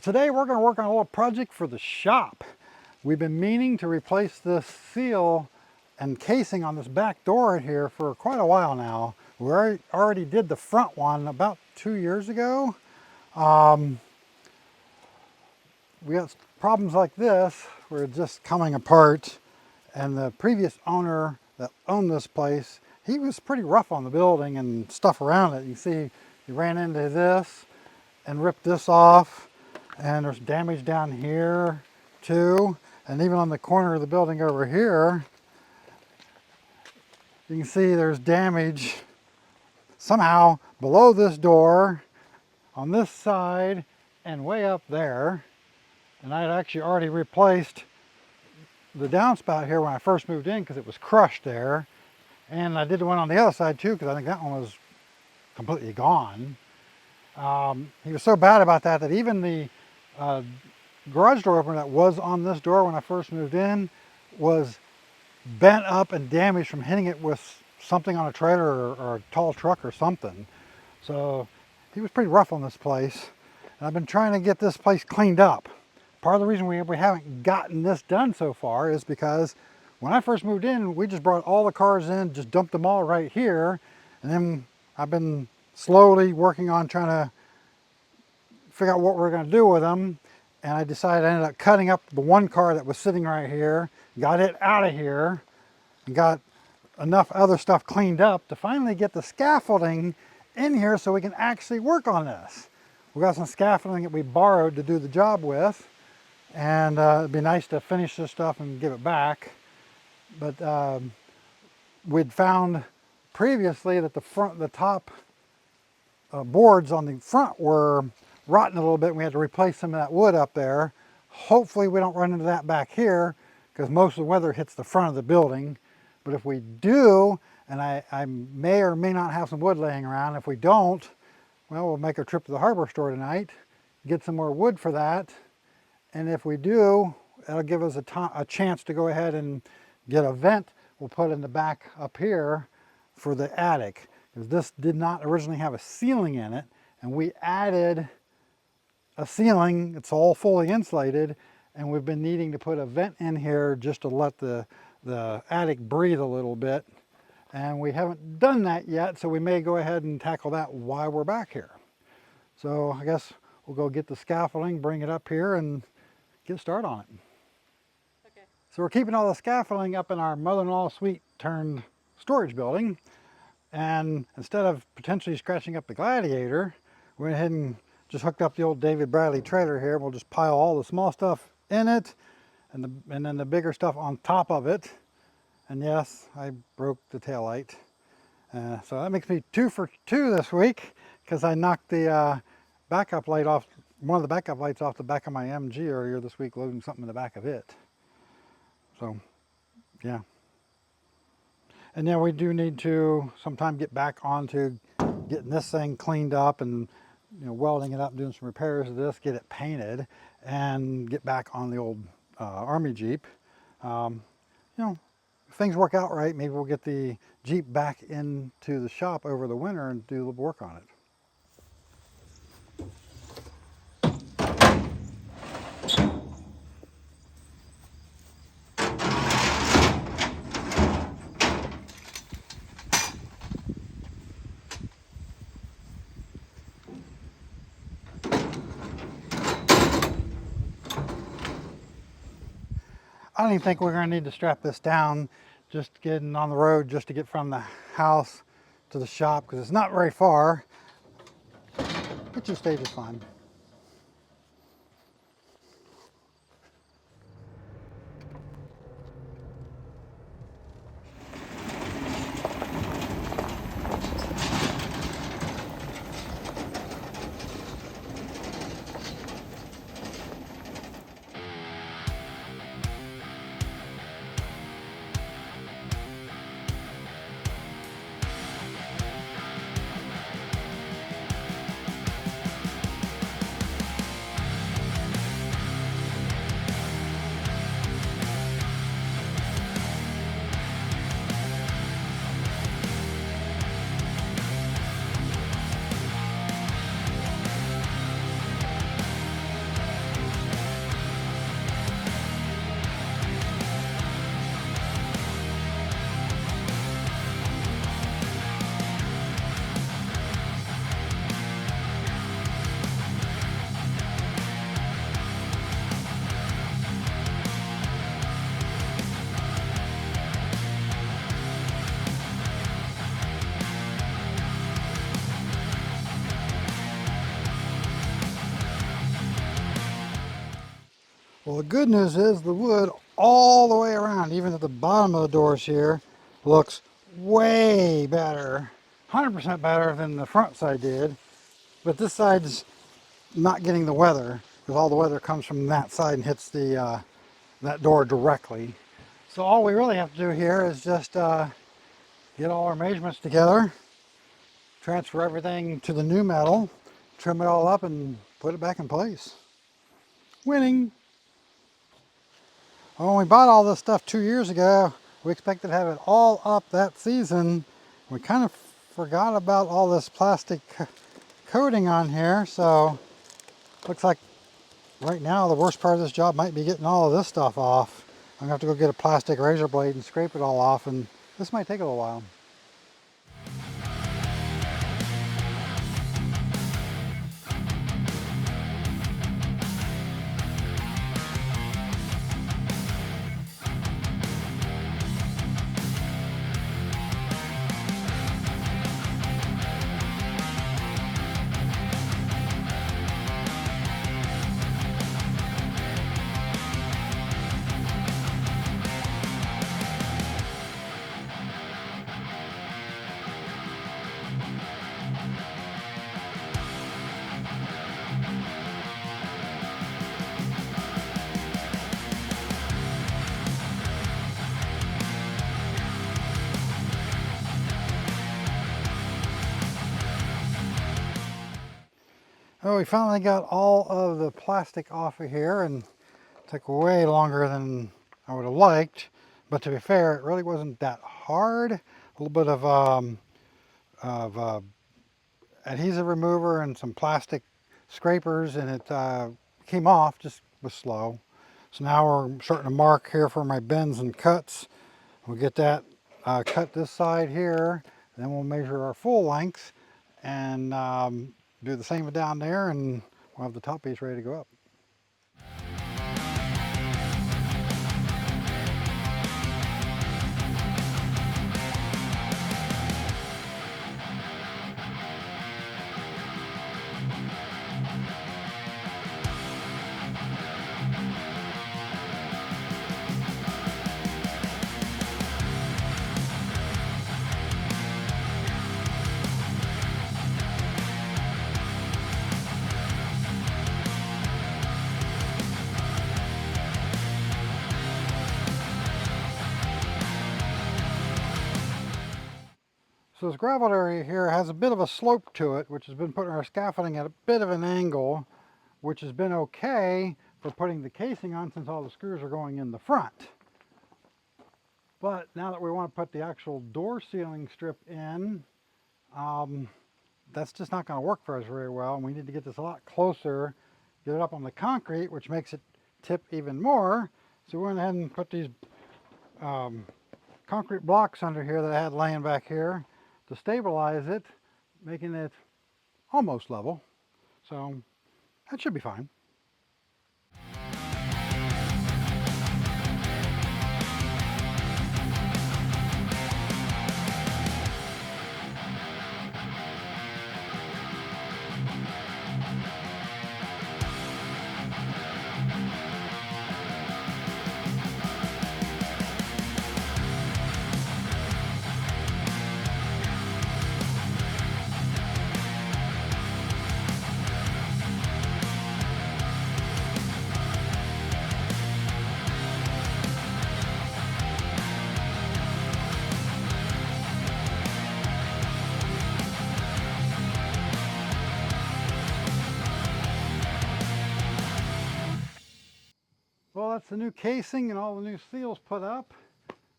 Today we're going to work on a little project for the shop. We've been meaning to replace this seal and casing on this back door here for quite a while now. We already did the front one about 2 years ago. We got problems like this where it's just coming apart, and the previous owner that owned this place, he was pretty rough on the building and stuff around it. You see he ran into this and ripped this off, and there's damage down here too, and even on the corner of the building over here you can see there's damage somehow below this door, on this side, and way up there. And I had actually already replaced the downspout here when I first moved in because it was crushed there, and I did the one on the other side too because I think that one was completely gone. He was so bad about that that even the garage door opener that was on this door when I first moved in was bent up and damaged from hitting it with something on a trailer or a tall truck or something. So he was pretty rough on this place, and I've been trying to get this place cleaned up. Part of the reason we haven't gotten this done so far is because when I first moved in, we just brought all the cars in, just dumped them all right here, and then I've been slowly working on trying to figure out what we're going to do with them. And I decided I ended up cutting up the one car that was sitting right here, got it out of here, and got enough other stuff cleaned up to finally get the scaffolding in here so we can actually work on this. We got some scaffolding that we borrowed to do the job with, and it'd be nice to finish this stuff and give it back. But we'd found previously that the top boards on the front were rotten a little bit, and we had to replace some of that wood up there. Hopefully we don't run into that back here because most of the weather hits the front of the building. But if we do, and I may or may not have some wood laying around, if we don't, well, we'll make a trip to the hardware store tonight, get some more wood for that. And if we do, that'll give us a chance to go ahead and get a vent we'll put in the back up here for the attic. Because this did not originally have a ceiling in it, and we added a ceiling. It's all fully insulated, and we've been needing to put a vent in here just to let the attic breathe a little bit. And we haven't done that yet, so we may go ahead and tackle that while we're back here. So I guess we'll go get the scaffolding, bring it up here, and get started on it. Okay. So we're keeping all the scaffolding up in our mother-in-law suite turned storage building. And instead of potentially scratching up the Gladiator, we went ahead and just hooked up the old David Bradley trailer here. We'll just pile all the small stuff in it and then the bigger stuff on top of it. And yes, I broke the taillight. So that makes me 2 for 2 this week because I knocked the backup light off, one of the backup lights off the back of my MG earlier this week, loading something in the back of it. So, yeah. And then we do need to sometime get back onto getting this thing cleaned up and welding it up, doing some repairs to this, get it painted, and get back on the old Army Jeep. If things work out right, maybe we'll get the Jeep back into the shop over the winter and do a little work on it. I don't even think we're going to need to strap this down, just getting on the road just to get from the house to the shop because it's not very far. It just stays just fine. Well, the good news is the wood all the way around, even at the bottom of the doors here, looks way better. 100% better than the front side did. But this side's not getting the weather because all the weather comes from that side and hits that door directly. So all we really have to do here is just get all our measurements together, transfer everything to the new metal, trim it all up and put it back in place. Winning! When we bought all this stuff 2 years ago, we expected to have it all up that season. We kind of forgot about all this plastic coating on here, so looks like right now the worst part of this job might be getting all of this stuff off. I'm gonna have to go get a plastic razor blade and scrape it all off, and this might take a little while. Oh, we finally got all of the plastic off of here, and it took way longer than I would have liked. But to be fair, it really wasn't that hard. A little bit of adhesive remover and some plastic scrapers, and it came off, just was slow. So now we're starting to mark here for my bends and cuts. We'll get that cut this side here, then we'll measure our full length and do the same down there, and we'll have the top piece ready to go up. So this gravel area here has a bit of a slope to it, which has been putting our scaffolding at a bit of an angle, which has been okay for putting the casing on since all the screws are going in the front. But now that we want to put the actual door sealing strip in, that's just not going to work for us very well. And we need to get this a lot closer, get it up on the concrete, which makes it tip even more. So we went ahead and put these concrete blocks under here that I had laying back here to stabilize it, making it almost level. So that should be fine. Well, that's the new casing and all the new seals put up.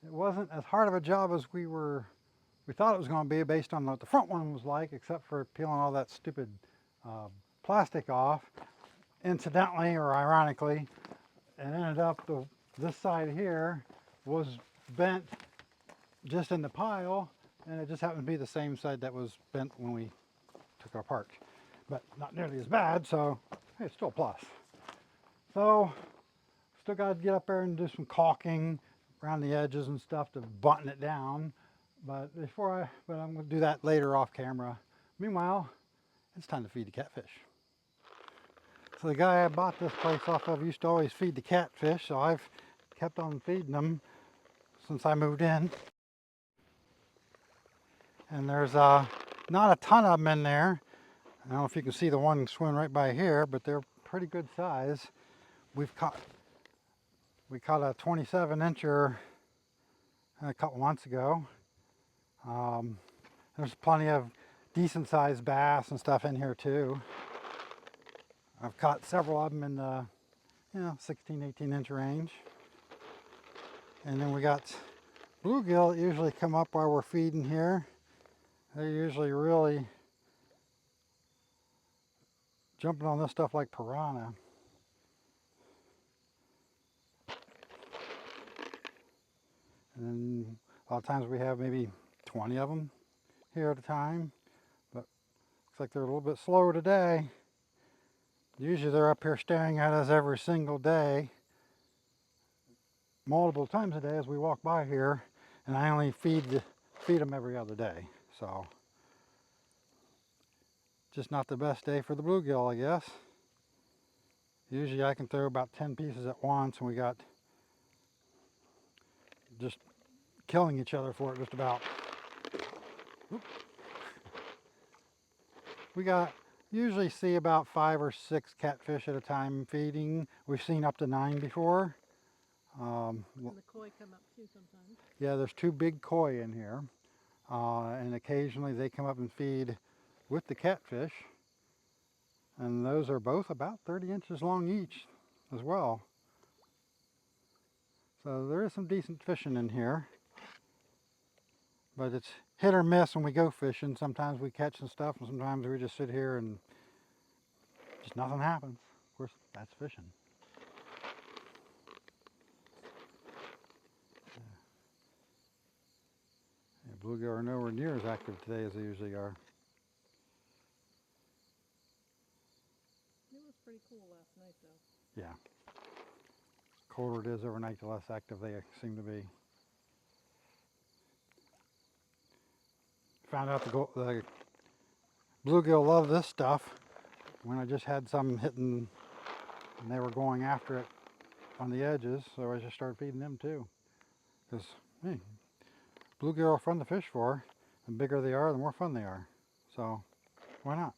It wasn't as hard of a job as we thought it was going to be based on what the front one was like, except for peeling all that stupid plastic off. Incidentally, or ironically, it ended up this side here was bent just in the pile, and it just happened to be the same side that was bent when we took it apart. But not nearly as bad, so hey, it's still a plus. So still got to get up there and do some caulking around the edges and stuff to button it down. But I'm going to do that later off camera. Meanwhile, it's time to feed the catfish. So the guy I bought this place off of used to always feed the catfish, so I've kept on feeding them since I moved in. And there's not a ton of them in there. I don't know if you can see the one swimming right by here, but they're pretty good size. We caught a 27 incher a couple months ago. There's plenty of decent sized bass and stuff in here too. I've caught several of them in the 16, 18 inch range. And then we got bluegill that usually come up while we're feeding here. They're usually really jumping on this stuff like piranha. And then a lot of times we have maybe 20 of them here at a time, but looks like they're a little bit slower today. Usually they're up here staring at us every single day, multiple times a day as we walk by here, and I only feed them every other day. So just not the best day for the bluegill, I guess. Usually I can throw about 10 pieces at once, and we got just killing each other for it just about. Oop. We usually see about 5 or 6 catfish at a time feeding. We've seen up to 9 before. And the koi come up too sometimes. Yeah, there's 2 big koi in here, and occasionally they come up and feed with the catfish, and those are both about 30 inches long each as well. So there is some decent fishing in here, but it's hit or miss when we go fishing. Sometimes we catch some stuff, and sometimes we just sit here and just nothing happens. Of course, that's fishing. Yeah, bluegill are nowhere near as active today as they usually are. It was pretty cool last night though. Yeah. Colder it is overnight, the less active they seem to be. Found out the bluegill love this stuff when I just had some hitting and they were going after it on the edges, so I just started feeding them too. Because, hey, bluegill are fun to fish for. The bigger they are, the more fun they are. So, why not?